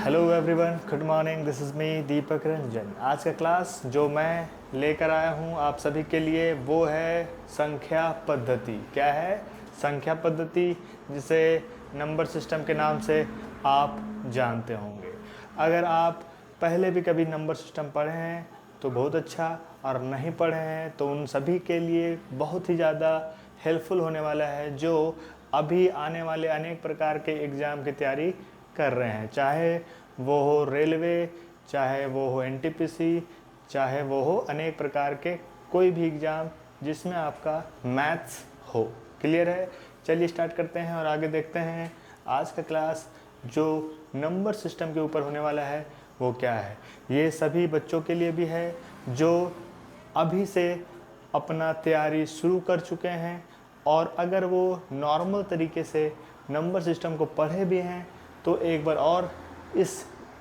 Hello everyone, good morning. This is me Deepak Ranjan. आज का class जो मैं लेकर आया हूँ आप सभी के लिए वो है संख्या पद्धति। क्या है? संख्या पद्धति, जिसे नंबर सिस्टम के नाम से आप जानते होंगे। अगर आप पहले भी कभी नंबर सिस्टम पढ़े हैं तो बहुत अच्छा, और नहीं पढ़े हैं तो उन सभी के लिए बहुत ही ज़्यादा हेल्पफुल होने वाला है, जो अभी आने वाले अनेक प्रकार के एग्ज़ाम की तैयारी कर रहे हैं। चाहे वो हो रेलवे, चाहे वो हो एनटीपीसी, चाहे वो हो अनेक प्रकार के कोई भी एग्ज़ाम जिसमें आपका मैथ्स हो। क्लियर है? चलिए स्टार्ट करते हैं और आगे देखते हैं आज का क्लास जो नंबर सिस्टम के ऊपर होने वाला है वो क्या है। ये सभी बच्चों के लिए भी है जो अभी से अपना तैयारी शुरू कर चुके हैं, और अगर वो नॉर्मल तरीके से नंबर सिस्टम को पढ़े भी हैं तो एक बार और इस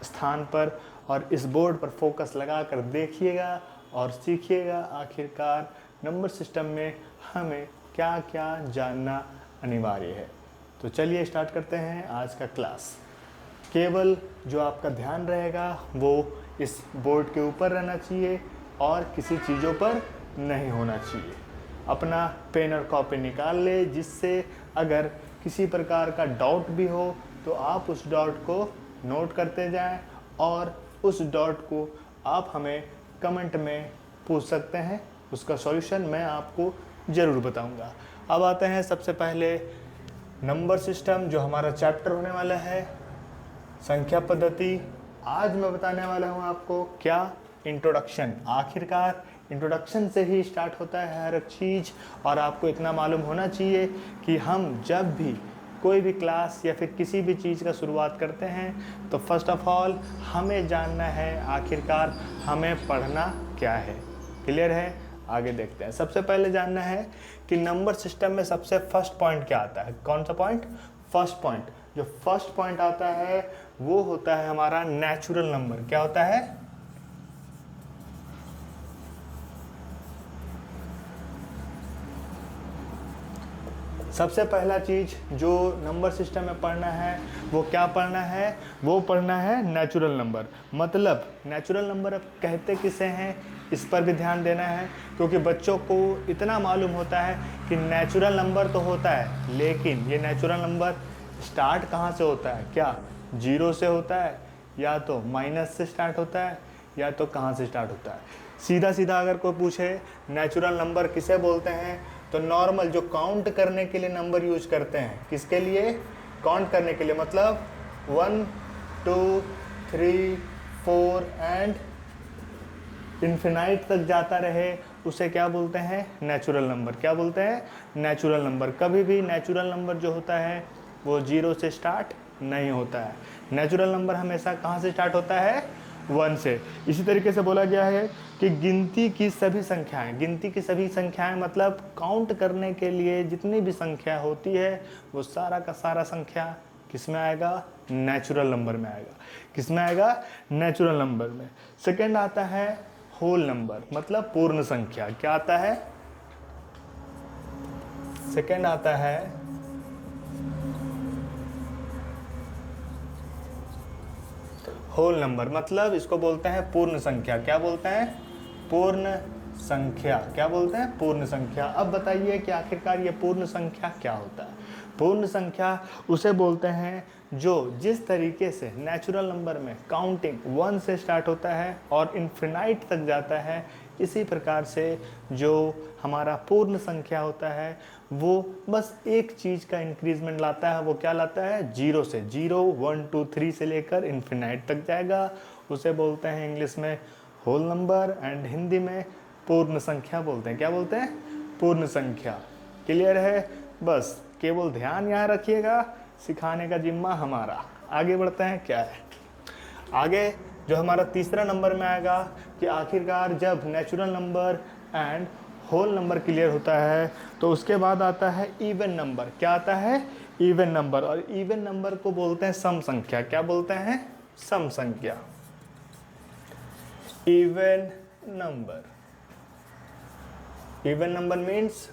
स्थान पर और इस बोर्ड पर फोकस लगा कर देखिएगा और सीखिएगा आखिरकार नंबर सिस्टम में हमें क्या क्या जानना अनिवार्य है। तो चलिए स्टार्ट करते हैं आज का क्लास। केवल जो आपका ध्यान रहेगा वो इस बोर्ड के ऊपर रहना चाहिए और किसी चीज़ों पर नहीं होना चाहिए। अपना पेन और कॉपी निकाल ले, जिससे अगर किसी प्रकार का डाउट भी हो तो आप उस डाउट को नोट करते जाएं, और उस डाउट को आप हमें कमेंट में पूछ सकते हैं। उसका सॉल्यूशन मैं आपको ज़रूर बताऊंगा। अब आते हैं सबसे पहले नंबर सिस्टम, जो हमारा चैप्टर होने वाला है संख्या पद्धति। आज मैं बताने वाला हूं आपको क्या, इंट्रोडक्शन। आखिरकार इंट्रोडक्शन से ही स्टार्ट होता है हर एक चीज़, और आपको इतना मालूम होना चाहिए कि हम जब भी कोई भी क्लास या फिर किसी भी चीज़ का शुरुआत करते हैं तो फर्स्ट ऑफ ऑल हमें जानना है आखिरकार हमें पढ़ना क्या है। क्लियर है? आगे देखते हैं। सबसे पहले जानना है कि नंबर सिस्टम में सबसे फर्स्ट पॉइंट क्या आता है। कौन सा पॉइंट? First point. जो फर्स्ट पॉइंट आता है वो होता है हमारा नेचुरल नंबर। क्या होता है? सबसे पहला चीज़ जो नंबर सिस्टम में पढ़ना है वो क्या पढ़ना है? वो पढ़ना है नेचुरल नंबर। मतलब नेचुरल नंबर अब कहते किसे हैं इस पर भी ध्यान देना है, क्योंकि बच्चों को इतना मालूम होता है कि नेचुरल नंबर तो होता है, लेकिन ये नेचुरल नंबर स्टार्ट कहाँ से होता है? क्या जीरो से होता है, या तो माइनस से स्टार्ट होता है, या तो कहाँ से स्टार्ट होता है? सीधा सीधा अगर कोई पूछे नेचुरल नंबर किसे बोलते हैं, तो नॉर्मल जो काउंट करने के लिए नंबर यूज करते हैं। किसके लिए? काउंट करने के लिए। मतलब 1 2 3 4 एंड इन्फिनाइट तक जाता रहे, उसे क्या बोलते हैं? Natural number. क्या बोलते हैं? Natural number. कभी भी नेचुरल नंबर जो होता है वो जीरो से स्टार्ट नहीं होता है। नेचुरल नंबर हमेशा कहाँ से स्टार्ट होता है? 1 से। इसी तरीके से बोला गया है कि गिनती की सभी संख्याएं, गिनती की सभी संख्याएं मतलब काउंट करने के लिए जितनी भी संख्या होती है वो सारा का सारा संख्या किस में आएगा? नेचुरल नंबर में आएगा। किस में आएगा? नेचुरल नंबर में। सेकंड आता है होल नंबर, मतलब पूर्ण संख्या। क्या आता है? सेकंड आता है होल नंबर, मतलब इसको बोलते हैं पूर्ण संख्या। क्या बोलते हैं? पूर्ण संख्या। क्या बोलते हैं? पूर्ण संख्या। अब बताइए कि आखिरकार ये पूर्ण संख्या क्या होता है? पूर्ण संख्या उसे बोलते हैं जो जिस तरीके से नेचुरल नंबर में काउंटिंग 1 से स्टार्ट होता है और इन्फिनाइट तक जाता है, इसी प्रकार से जो हमारा पूर्ण संख्या होता है वो बस एक चीज़ का इंक्रीजमेंट लाता है। वो क्या लाता है? जीरो से। 0 1 2 3 से लेकर इन्फिनाइट तक जाएगा, उसे बोलते हैं इंग्लिश में होल नंबर, एंड हिंदी में पूर्ण संख्या बोलते हैं। क्या बोलते हैं? पूर्ण संख्या। क्लियर है? बस केवल ध्यान यहाँ रखिएगा, सिखाने का जिम्मा हमारा। आगे बढ़ते हैं। क्या है आगे? जो हमारा तीसरा नंबर में आएगा कि आखिरकार जब natural number and whole number clear होता है तो उसके बाद आता है इवन नंबर। क्या आता है? Even number. और इवन नंबर को बोलते हैं सम संख्या। क्या बोलते हैं? सम संख्या। Even number. Even number means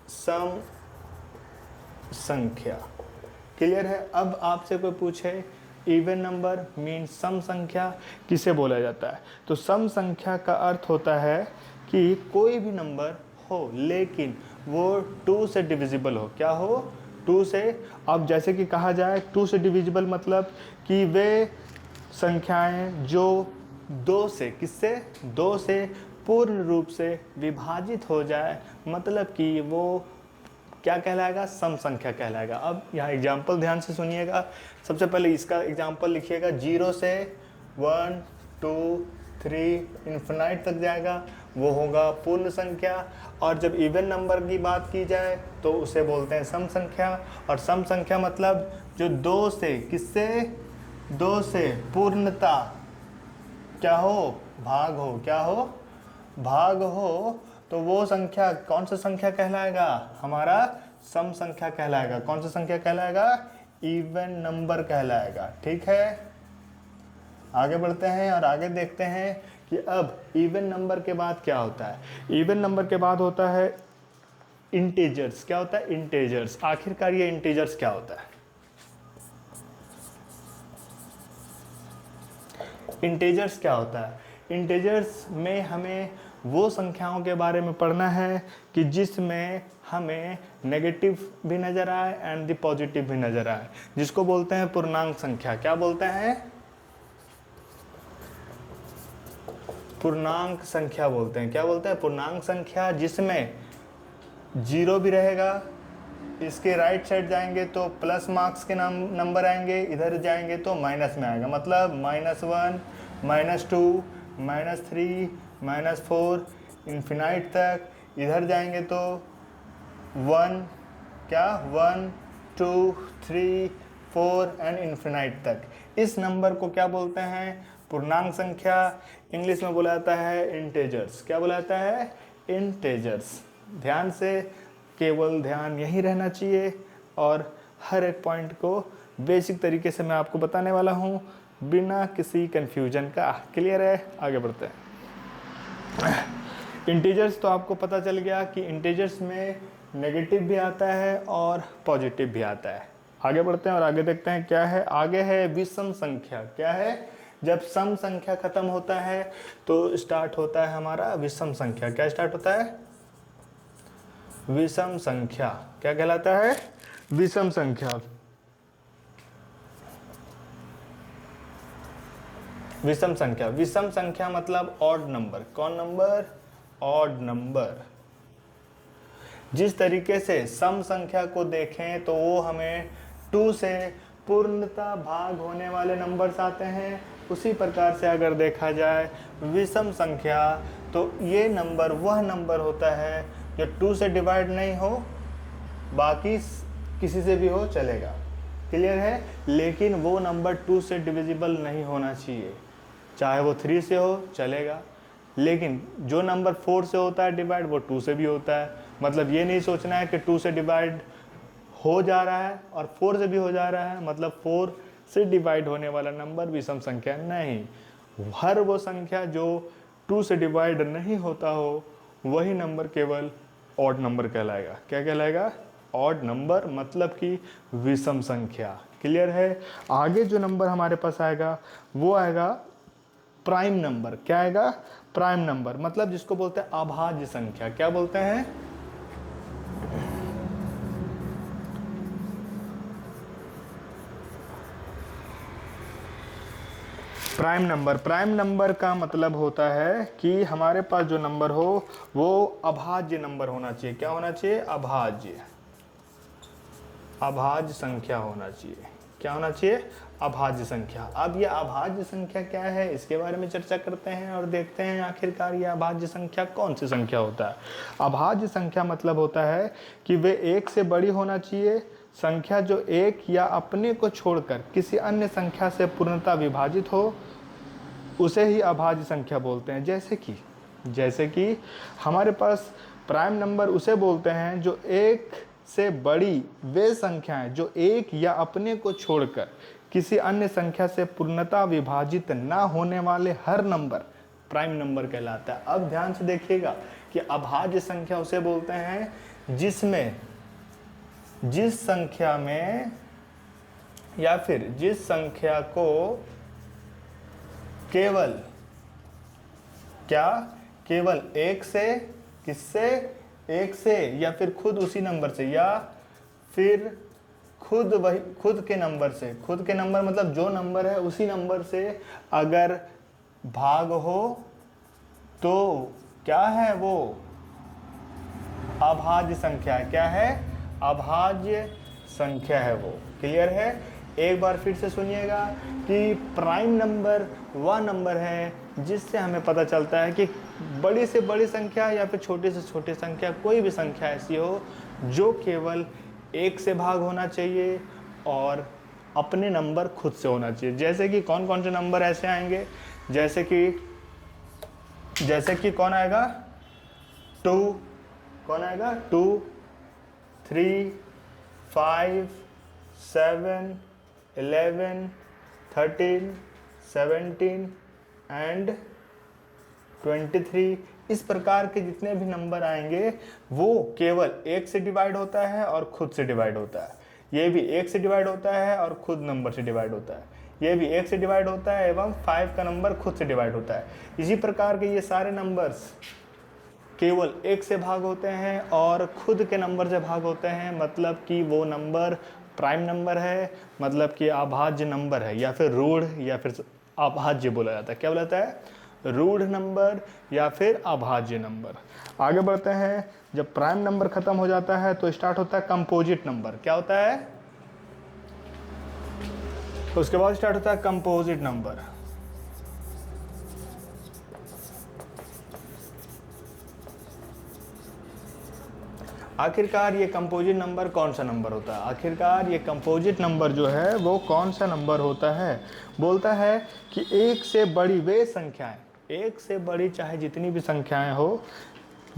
सम संख्या। क्लियर है? अब आपसे कोई पूछे इवन नंबर मीन सम संख्या किसे बोला जाता है? तो सम संख्या का अर्थ होता है कि कोई भी नंबर हो लेकिन वो 2 से डिविजिबल हो। क्या हो? 2 से। अब जैसे कि कहा जाए 2 से डिविजिबल मतलब कि वे संख्याएं जो 2 से, किससे? 2 से पूर्ण रूप से विभाजित हो जाए, मतलब कि वो क्या कहलाएगा? सम संख्या कहलाएगा। अब यहाँ एग्जाम्पल ध्यान से सुनिएगा। सबसे पहले इसका एग्जाम्पल लिखिएगा। 0 से 1 2 3 इन्फिनाइट तक जाएगा, वो होगा पूर्ण संख्या। और जब इवन नंबर की बात की जाए तो उसे बोलते हैं सम संख्या। और सम संख्या मतलब जो 2 से, किससे? 2 से पूर्णता क्या हो? भाग हो। क्या हो? भाग हो। तो वो संख्या कौन सा संख्या कहलाएगा? हमारा सम संख्या कहलाएगा। कौन सा संख्या कहलाएगा? इवन नंबर कहलाएगा। ठीक है, आगे बढ़ते हैं और आगे देखते हैं कि अब इवन नंबर के बाद क्या होता है। इवन नंबर के बाद होता है इंटीजर्स। क्या होता है? इंटीजर्स। आखिरकार ये इंटीजर्स क्या होता है? इंटीजर्स क्या होता है? इंटीजर्स में हमें वो संख्याओं के बारे में पढ़ना है कि जिसमें हमें नेगेटिव भी नज़र आए एंड द पॉजिटिव भी नज़र आए, जिसको बोलते हैं पूर्णांक संख्या। क्या बोलते हैं? पूर्णांक संख्या बोलते हैं। क्या बोलते हैं? पूर्णांक संख्या, जिसमें 0 भी रहेगा, इसके राइट साइड जाएंगे तो प्लस मार्क्स के नंबर आएंगे, इधर जाएंगे तो माइनस में आएगा। मतलब -1 -2 -3 -4 इन्फिनाइट तक। इधर जाएंगे तो 1, क्या 1 2 3 4 एंड इन्फिनाइट तक। इस नंबर को क्या बोलते हैं? पूर्णांक संख्या। इंग्लिश में बोला जाता है इंटीजर्स। क्या बोला जाता है? इंटीजर्स। ध्यान से, केवल ध्यान यही रहना चाहिए और हर एक पॉइंट को बेसिक तरीके से मैं आपको बताने वाला हूँ बिना किसी कंफ्यूजन का। क्लियर है? आगे बढ़ते हैं। इंटीजर्स तो आपको पता चल गया कि इंटीजर्स में नेगेटिव भी आता है और पॉजिटिव भी आता है। आगे बढ़ते हैं और आगे देखते हैं क्या है। आगे है विषम संख्या। क्या है? जब सम संख्या खत्म होता है तो स्टार्ट होता है हमारा विषम संख्या। क्या स्टार्ट होता है? विषम संख्या। क्या कहलाता है? विषम संख्या। विषम संख्या। विषम संख्या मतलब ऑड नंबर। कौन नंबर? Odd number. जिस तरीके से सम संख्या को देखें तो वो हमें 2 से पूर्णता भाग होने वाले नंबर्स आते हैं, उसी प्रकार से अगर देखा जाए विषम संख्या तो ये नंबर वह नंबर होता है जो 2 से डिवाइड नहीं हो, बाकी किसी से भी हो चलेगा। क्लियर है? लेकिन वो नंबर 2 से डिविजिबल नहीं होना चाहिए। चाहे वो 3 से हो चलेगा, लेकिन जो नंबर 4 से होता है डिवाइड, वो 2 से भी होता है। मतलब ये नहीं सोचना है कि 2 से डिवाइड हो जा रहा है और 4 से भी हो जा रहा है, मतलब 4 से डिवाइड होने वाला नंबर विषम संख्या नहीं। हर वो संख्या जो 2 से डिवाइड नहीं होता हो वही नंबर केवल ऑड नंबर कहलाएगा। क्या कहलाएगा? ऑड नंबर, मतलब कि विषम संख्या। क्लियर है? आगे जो नंबर हमारे पास आएगा वो आएगा प्राइम नंबर। क्या आएगा? प्राइम नंबर, मतलब जिसको बोलते हैं अभाज्य संख्या। क्या बोलते हैं? Prime number. प्राइम नंबर का मतलब होता है कि हमारे पास जो नंबर हो वो अभाज्य नंबर होना चाहिए। क्या होना चाहिए? अभाज्य। अभाज्य संख्या होना चाहिए। क्या होना चाहिए? अभाज्य संख्या। अब ये अभाज्य संख्या क्या है, इसके बारे में चर्चा करते हैं और देखते हैं आखिरकार ये अभाज्य संख्या कौन सी संख्या होता है। अभाज्य संख्या मतलब होता है कि वे 1 से बड़ी होना चाहिए संख्या जो 1 या अपने को छोड़कर किसी अन्य संख्या से पूर्णतः विभाजित हो, उसे ही अभाज्य संख्या बोलते हैं। जैसे कि हमारे पास प्राइम नंबर उसे बोलते हैं जो 1 से बड़ी वे संख्याएं जो 1 या अपने को छोड़कर किसी अन्य संख्या से पूर्णतः विभाजित ना होने वाले हर नंबर प्राइम नंबर कहलाता है। अब ध्यान से देखिएगा कि अभाज्य संख्या उसे बोलते हैं जिस संख्या में या फिर जिस संख्या को केवल केवल एक से, किससे, एक से, या फिर खुद उसी नंबर से, या फिर खुद के नंबर से, खुद के नंबर मतलब जो नंबर है उसी नंबर से अगर भाग हो तो क्या है वो, अभाज्य संख्या। क्या है, अभाज्य संख्या है वो। क्लियर है। एक बार फिर से सुनिएगा कि प्राइम नंबर वह नंबर है जिससे हमें पता चलता है कि बड़ी से बड़ी संख्या या फिर छोटी से छोटी संख्या, कोई भी संख्या ऐसी हो जो केवल एक से भाग होना चाहिए और अपने नंबर खुद से होना चाहिए। जैसे कि कौन कौन से नंबर ऐसे आएंगे, जैसे कि कौन आएगा, 2, कौन आएगा, 2, 3, 5, 7, 11, 13, 17 एंड 23। इस प्रकार के जितने भी नंबर आएंगे वो केवल एक से डिवाइड होता है और खुद से डिवाइड होता है। ये भी एक से डिवाइड होता है और खुद नंबर से डिवाइड होता है। ये भी एक से डिवाइड होता है एवं 5 का नंबर खुद से डिवाइड होता है। इसी प्रकार के ये सारे नंबर्स केवल एक से भाग होते हैं और खुद के नंबर से भाग होते हैं, मतलब कि वो नंबर प्राइम नंबर है, मतलब कि अभाज्य नंबर है, या फिर रूढ़, या फिर अभाज्य बोला जाता है। क्या बोला जाता है, रूढ़ नंबर या फिर अभाज्य नंबर। आगे बढ़ते हैं। जब प्राइम नंबर खत्म हो जाता है तो स्टार्ट होता है कंपोजिट नंबर। क्या होता है, उसके बाद स्टार्ट होता है कंपोजिट नंबर। आखिरकार ये कंपोजिट नंबर कौन सा नंबर होता है, आखिरकार ये कंपोजिट नंबर जो है वो कौन सा नंबर होता है। बोलता है कि एक से बड़ी वे संख्याएं, एक से बड़ी चाहे जितनी भी संख्याएं हो,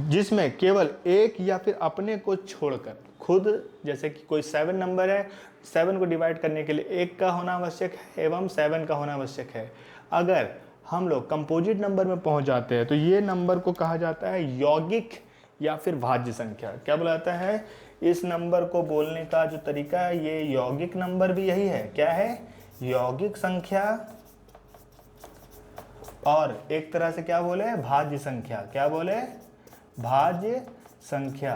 जिसमें केवल एक या फिर अपने को छोड़कर खुद, जैसे कि कोई 7 नंबर है, 7 को डिवाइड करने के लिए 1 का होना आवश्यक है एवं 7 का होना आवश्यक है। अगर हम लोग कंपोजिट नंबर में पहुंच जाते हैं तो ये नंबर को कहा जाता है यौगिक या फिर भाज्य संख्या। क्या बोला जाता है, इस नंबर को बोलने का जो तरीका है, ये यौगिक नंबर भी यही है। क्या है, यौगिक संख्या, और एक तरह से क्या बोले, भाज्य संख्या। क्या बोले, भाज्य संख्या।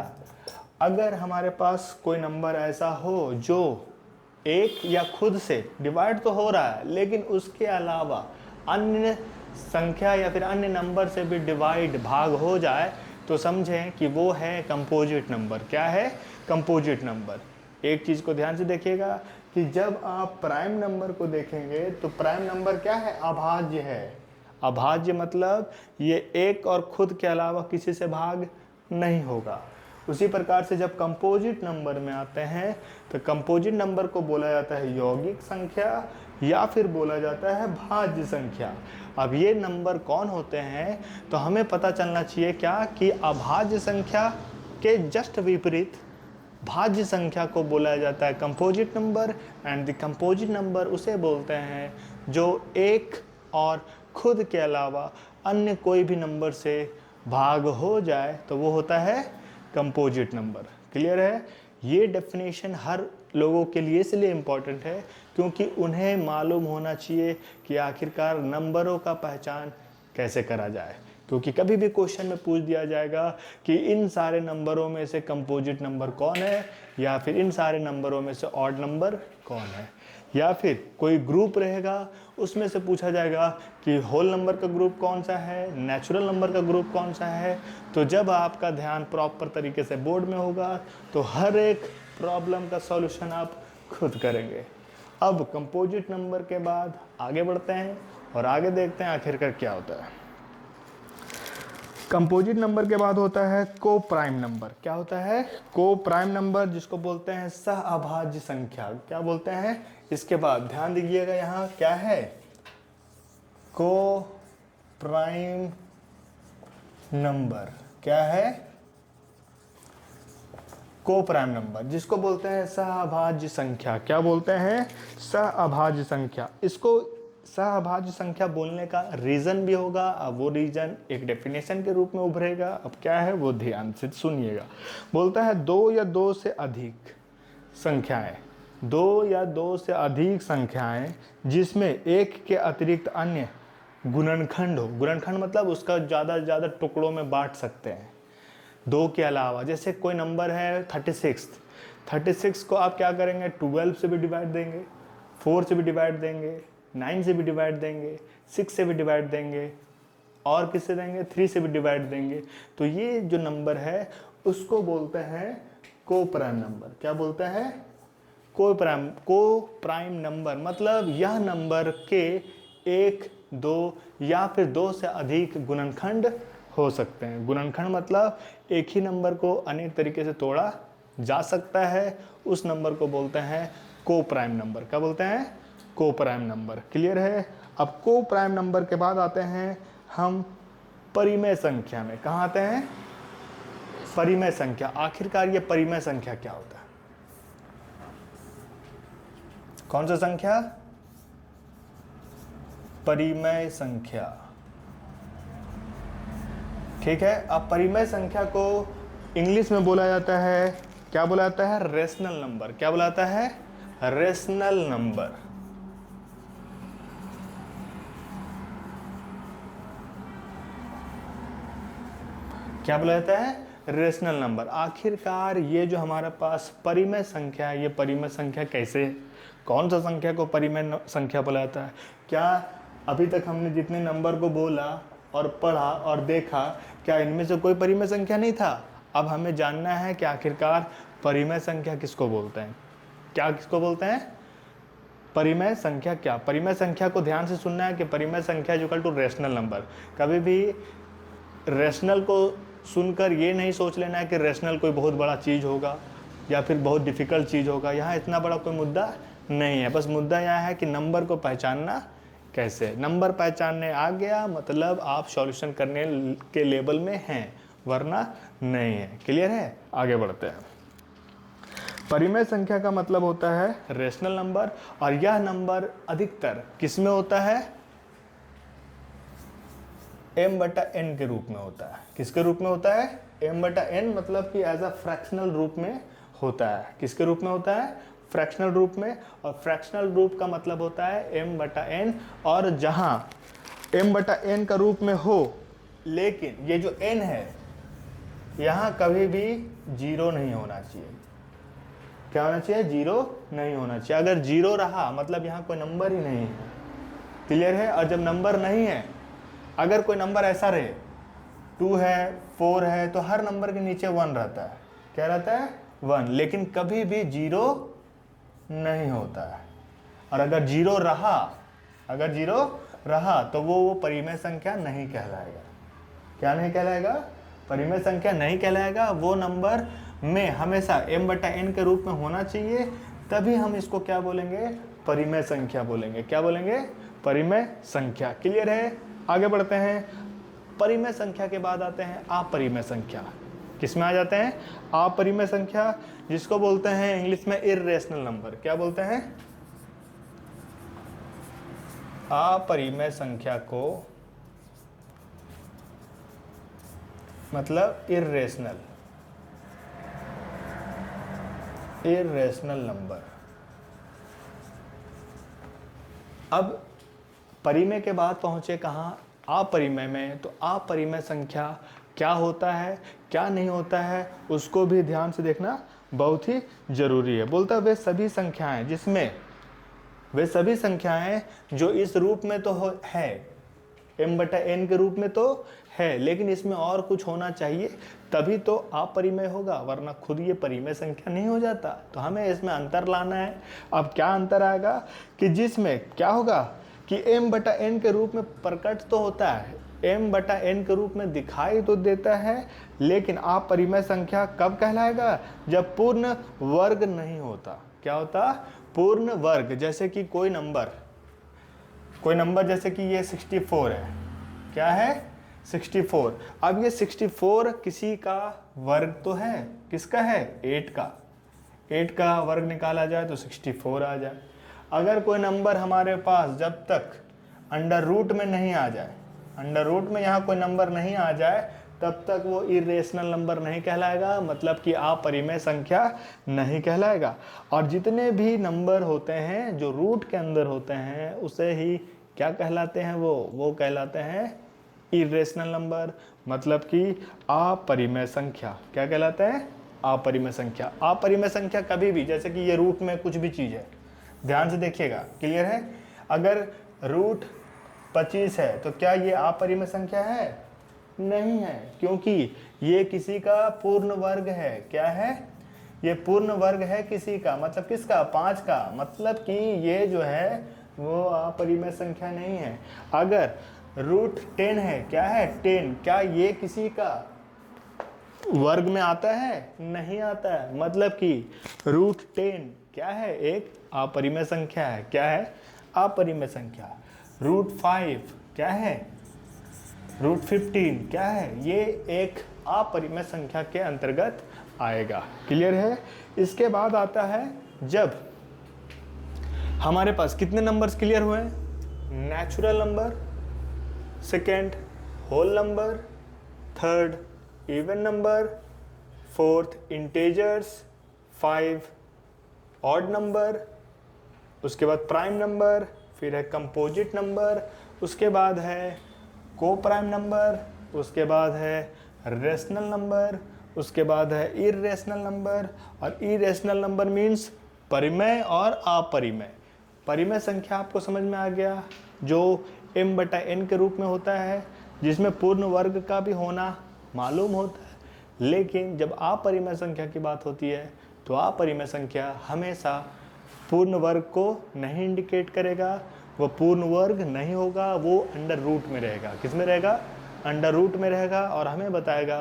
अगर हमारे पास कोई नंबर ऐसा हो जो एक या खुद से डिवाइड तो हो रहा है लेकिन उसके अलावा अन्य संख्या या फिर अन्य नंबर से भी डिवाइड, भाग हो जाए, तो समझें कि वो है कंपोजिट नंबर। क्या है, कंपोजिट नंबर। एक चीज़ को ध्यान से देखिएगा कि जब आप प्राइम नंबर को देखेंगे तो प्राइम नंबर क्या है, अभाज्य है। अभाज्य मतलब ये एक और खुद के अलावा किसी से भाग नहीं होगा। उसी प्रकार से जब कंपोजिट नंबर में आते हैं तो कंपोजिट नंबर को बोला जाता है यौगिक संख्या या फिर बोला जाता है भाज्य संख्या। अब ये नंबर कौन होते हैं, तो हमें पता चलना चाहिए क्या कि अभाज्य संख्या के जस्ट विपरीत भाज्य संख्या को बोला जाता है composite number, and the composite number उसे बोलते हैं जो एक और खुद के अलावा अन्य कोई भी नंबर से भाग हो जाए तो वो होता है कंपोजिट नंबर। क्लियर है। ये डेफिनेशन हर लोगों के लिए इसलिए इम्पॉर्टेंट है क्योंकि उन्हें मालूम होना चाहिए कि आखिरकार नंबरों का पहचान कैसे करा जाए, क्योंकि कभी भी क्वेश्चन में पूछ दिया जाएगा कि इन सारे नंबरों में से कंपोजिट नंबर कौन है, या फिर इन सारे नंबरों में से ऑड नंबर कौन है, या फिर कोई ग्रुप रहेगा उसमें से पूछा जाएगा कि होल नंबर का ग्रुप कौन सा है, नेचुरल नंबर का ग्रुप कौन सा है। तो जब आपका ध्यान प्रॉपर तरीके से बोर्ड में होगा तो हर एक प्रॉब्लम का सॉल्यूशन आप खुद करेंगे। अब कंपोजिट नंबर के बाद आगे बढ़ते हैं और आगे देखते हैं आखिरकार क्या होता है। कंपोजिट नंबर के बाद होता है को प्राइम नंबर। क्या होता है, को प्राइम नंबर, जिसको बोलते हैं सह अभाज्य संख्या। क्या बोलते हैं, इसके बाद ध्यान दीजिएगा यहाँ क्या है, को प्राइम नंबर। क्या है, को प्राइम नंबर, जिसको बोलते हैं सह अभाज्य संख्या। क्या बोलते हैं, सह अभाज्य संख्या। इसको सह अभाज्य संख्या बोलने का रीज़न भी होगा। अब वो रीज़न एक डेफिनेशन के रूप में उभरेगा। अब क्या है वो ध्यान से सुनिएगा। बोलता है दो या दो से अधिक संख्याएं, दो या दो से अधिक संख्याएं जिसमें एक के अतिरिक्त अन्य गुणनखंड हो। गुणनखंड मतलब उसका ज़्यादा से ज़्यादा टुकड़ों में बांट सकते हैं दो के अलावा। जैसे कोई नंबर है 36, 36 को आप क्या करेंगे, 12 से भी डिवाइड देंगे, 4 से भी डिवाइड देंगे, 9 से भी डिवाइड देंगे, 6 से भी डिवाइड देंगे, और किससे देंगे, 3 से भी डिवाइड देंगे। तो ये जो नंबर है उसको बोलते हैं को प्राइम नंबर। क्या बोलते हैं, को प्राइम नंबर। मतलब यह नंबर के एक, दो या फिर दो से अधिक गुणनखंड हो सकते हैं। गुणनखंड मतलब एक ही नंबर को अनेक तरीके से तोड़ा जा सकता है, उस नंबर को बोलते हैं को प्राइम नंबर। क्या बोलते हैं, को प्राइम नंबर। क्लियर है। अब को प्राइम नंबर के बाद आते हैं हम परिमेय संख्या में। कहाँ आते हैं, परिमेय संख्या। आखिरकार ये परिमेय संख्या क्या होता है, कौन सा संख्या, परिमेय संख्या। ठीक है। अब परिमेय संख्या को इंग्लिश में बोला जाता है, क्या बोला जाता है, रेशनल नंबर। क्या बोला जाता है, रेशनल नंबर। क्या बोला जाता है, रेशनल नंबर। आखिरकार ये जो हमारे पास परिमेय संख्या है, ये परिमेय संख्या कैसे, कौन सा संख्या को परिमेय संख्या बोला जाता है। क्या अभी तक हमने जितने नंबर को बोला और पढ़ा और देखा, क्या इनमें से कोई परिमेय संख्या नहीं था। अब हमें जानना है कि आखिरकार परिमेय संख्या किसको बोलते हैं, क्या किसको बोलते हैं, परिमेय संख्या। क्या परिमेय संख्या को ध्यान से सुनना है कि परिमेय संख्या इक्वल टू रेशनल नंबर। कभी भी रेशनल को सुनकर ये नहीं सोच लेना है कि रेशनल कोई बहुत बड़ा चीज़ होगा या फिर बहुत डिफ़िकल्ट चीज़ होगा। यहाँ इतना बड़ा कोई मुद्दा नहीं है, बस मुद्दा यहाँ है कि नंबर को पहचानना कैसे। नंबर पहचानने आ गया मतलब आप सॉल्यूशन करने के लेवल में हैं, वरना नहीं है। क्लियर है। आगे बढ़ते हैं। परिमेय संख्या का मतलब होता है रेशनल नंबर, और यह नंबर अधिकतर किस में होता है, m/n के रूप में होता है। किसके रूप में होता है, m/n, मतलब कि एज अ फ्रैक्शनल रूप में होता है। किसके रूप में होता है, फ्रैक्शनल रूप में। और फ्रैक्शनल रूप का मतलब होता है m/n, और जहां m/n का रूप में हो, लेकिन ये जो n है यहां कभी भी जीरो नहीं होना चाहिए। क्या होना चाहिए, जीरो नहीं होना चाहिए। अगर जीरो रहा मतलब यहां कोई नंबर ही नहीं है। क्लियर है। और जब नंबर नहीं है, अगर कोई नंबर ऐसा रहे 2 है, 4 है, तो हर नंबर के नीचे 1 रहता है। क्या रहता है, 1, लेकिन कभी भी जीरो नहीं होता है। और अगर जीरो रहा तो वो परिमेय संख्या नहीं कहलाएगा। क्या नहीं कहलाएगा, परिमेय संख्या नहीं कहलाएगा। वो नंबर में हमेशा m/n के रूप में होना चाहिए, तभी हम इसको क्या बोलेंगे, परिमेय संख्या बोलेंगे। क्या बोलेंगे, परिमेय संख्या। क्लियर है। आगे बढ़ते हैं। परिमेय संख्या के बाद आते हैं अपरिमेय संख्या। किस में आ जाते हैं, अपरिमेय संख्या, जिसको बोलते हैं इंग्लिश में इर्रेशनल नंबर। क्या बोलते हैं, अपरिमेय संख्या को मतलब इर्रेशनल नंबर। अब परिमेय के बाद पहुंचे कहाँ, अपरिमेय में। तो अपरिमेय संख्या क्या होता है, क्या नहीं होता है, उसको भी ध्यान से देखना बहुत ही जरूरी है। बोलता है वे सभी संख्याएं जो इस रूप में तो है, m/n के रूप में तो है, लेकिन इसमें और कुछ होना चाहिए तभी तो अपरिमेय होगा, वरना खुद ये परिमेय संख्या नहीं हो जाता। तो हमें इसमें अंतर लाना है। अब क्या अंतर आएगा कि जिसमें क्या होगा कि m/n के रूप में प्रकट तो होता है, m/n के रूप में दिखाई तो देता है, लेकिन अपरिमेय संख्या कब कहलाएगा, जब पूर्ण वर्ग नहीं होता। क्या होता, पूर्ण वर्ग। जैसे कि कोई नंबर जैसे कि ये 64 है। क्या है, 64। अब ये 64 किसी का वर्ग तो है, किसका है, 8 का। 8 का वर्ग निकाला जाए तो 64 आ जाए। अगर कोई नंबर हमारे पास जब तक अंडर रूट में नहीं आ जाए, अंडर रूट में यहाँ कोई नंबर नहीं आ जाए, तब तक वो इरेशनल नंबर नहीं कहलाएगा, मतलब कि अपरिमेय संख्या नहीं कहलाएगा। और जितने भी नंबर होते हैं जो रूट के अंदर होते हैं उसे ही क्या कहलाते हैं, वो कहलाते हैं इरेशनल नंबर, मतलब कि अपरिमेय संख्या। क्या कहलाते हैं? अपरिमेय संख्या। अपरिमेय संख्या कभी भी, जैसे कि ये रूट में कुछ भी चीज़ है, ध्यान से देखिएगा, क्लियर है? अगर रूट 25 है तो क्या ये अपरिमेय संख्या है? नहीं है, क्योंकि ये किसी का पूर्ण वर्ग है। क्या है? ये पूर्ण वर्ग है किसी का, मतलब किसका? 5 का, मतलब कि ये जो है वो अपरिमेय संख्या नहीं है। अगर रूट 10 है, क्या है? 10, क्या ये किसी का वर्ग में आता है? नहीं आता है, मतलब कि रूट 10 क्या है? एक अपरिमेय संख्या है। क्या है? अपरिमेय संख्या। रूट 5 क्या है? रूट 15 क्या है? ये एक अपरिमेय संख्या के अंतर्गत आएगा। क्लियर है? इसके बाद आता है जब हमारे पास कितने नंबर्स क्लियर हुए? Natural number, second whole number, third even number, fourth integers, 5 odd number, उसके बाद प्राइम नंबर, फिर है कंपोजिट नंबर, उसके बाद है को प्राइम नंबर, उसके बाद है रेशनल नंबर, उसके बाद है इरेशनल नंबर। और इरेशनल नंबर मीन्स परिमेय और अपरिमेय। परिमेय संख्या आपको समझ में आ गया, जो m/n के रूप में होता है, जिसमें पूर्ण वर्ग का भी होना मालूम होता है। लेकिन जब अपरिमेय संख्या की बात होती है तो अपरिमेय संख्या हमेशा पूर्ण वर्ग को नहीं इंडिकेट करेगा, वो पूर्ण वर्ग नहीं होगा, वो अंडर रूट में रहेगा। किस में रहेगा? अंडर रूट में रहेगा, और हमें बताएगा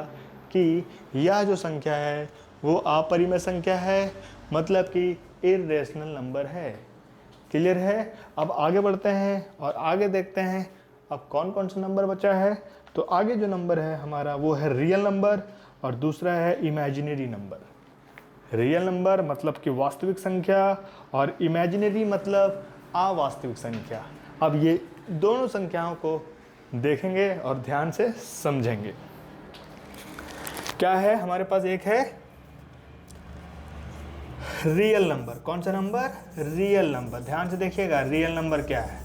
कि यह जो संख्या है वो अपरिमेय संख्या है, मतलब कि इरेशनल नंबर है। क्लियर है? अब आगे बढ़ते हैं और आगे देखते हैं अब कौन कौन सा नंबर बचा है। तो आगे जो नंबर है हमारा वो है रियल नंबर, और दूसरा है इमेजिनरी नंबर। रियल नंबर मतलब कि वास्तविक संख्या, और इमेजिनरी मतलब अवास्तविक संख्या। अब ये दोनों संख्याओं को देखेंगे और ध्यान से समझेंगे। क्या है हमारे पास? एक है रियल नंबर। कौन सा नंबर? Real number. ध्यान से देखिएगा, रियल नंबर क्या है?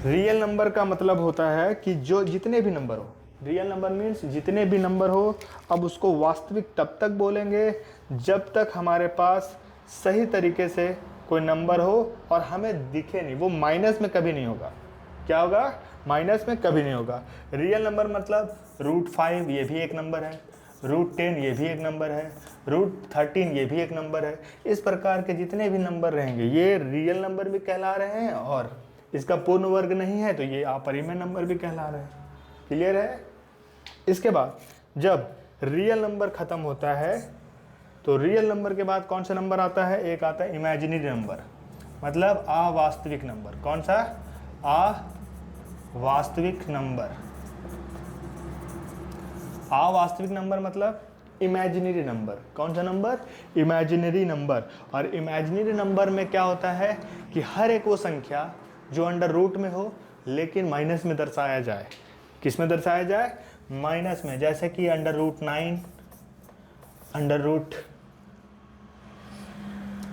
रियल नंबर का मतलब होता है कि जो जितने भी नंबर हो, रियल नंबर मीन्स जितने भी नंबर हो। अब उसको वास्तविक तब तक बोलेंगे जब तक हमारे पास सही तरीके से कोई नंबर हो और हमें दिखे नहीं, वो माइनस में कभी नहीं होगा। क्या होगा? माइनस में कभी नहीं होगा। रियल नंबर मतलब रूट 5 ये भी एक नंबर है, रूट 10 ये भी एक नंबर है, रूट 13 ये भी एक नंबर है। इस प्रकार के जितने भी नंबर रहेंगे ये रियल नंबर भी कहला रहे हैं, और इसका पूर्ण वर्ग नहीं है तो ये अपरिमेय नंबर भी कहला रहे हैं। क्लियर है? इसके बाद जब रियल नंबर खत्म होता है तो रियल नंबर के बाद कौन सा नंबर आता है? एक आता है इमेजिनरी नंबर, मतलब अवास्तविक नंबर। कौन सा? अवास्तविक नंबर। अवास्तविक नंबर मतलब इमेजिनरी नंबर। कौन सा नंबर? Imaginary number. और इमेजिनरी नंबर में क्या होता है कि हर एक वो संख्या जो अंडर रूट में हो लेकिन माइनस में दर्शाया जाए। किस में दर्शाया जाए? माइनस में। जैसे कि अंडर रूट 9, अंडर रूट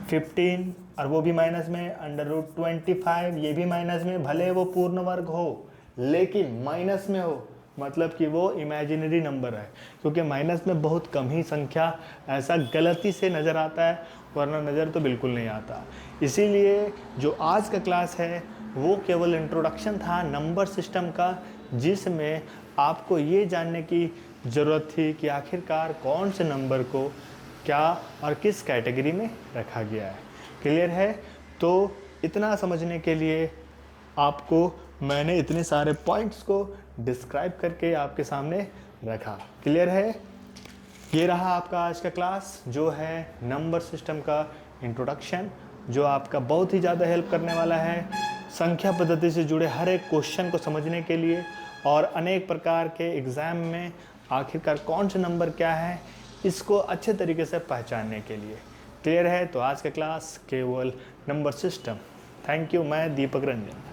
15, और वो भी माइनस में, अंडर रूट 25 ये भी माइनस में। भले वो पूर्ण वर्ग हो लेकिन माइनस में हो, मतलब कि वो इमेजिनरी नंबर है, क्योंकि माइनस में बहुत कम ही संख्या ऐसा गलती से नज़र आता है, वरना नज़र तो बिल्कुल नहीं आता। इसीलिए जो आज का क्लास है वो केवल इंट्रोडक्शन था नंबर सिस्टम का, जिसमें आपको ये जानने की ज़रूरत थी कि आखिरकार कौन से नंबर को क्या और किस कैटेगरी में रखा गया है। क्लियर है? तो इतना समझने के लिए आपको मैंने इतने सारे पॉइंट्स को डिस्क्राइब करके आपके सामने रखा। क्लियर है? ये रहा आपका आज का क्लास, जो है नंबर सिस्टम का इंट्रोडक्शन, जो आपका बहुत ही ज़्यादा हेल्प करने वाला है संख्या पद्धति से जुड़े हर एक क्वेश्चन को समझने के लिए, और अनेक प्रकार के एग्ज़ाम में आखिरकार कौन से नंबर क्या है इसको अच्छे तरीके से पहचानने के लिए। क्लियर है? तो आज का क्लास केवल नंबर सिस्टम। Thank you. मैं दीपक रंजन।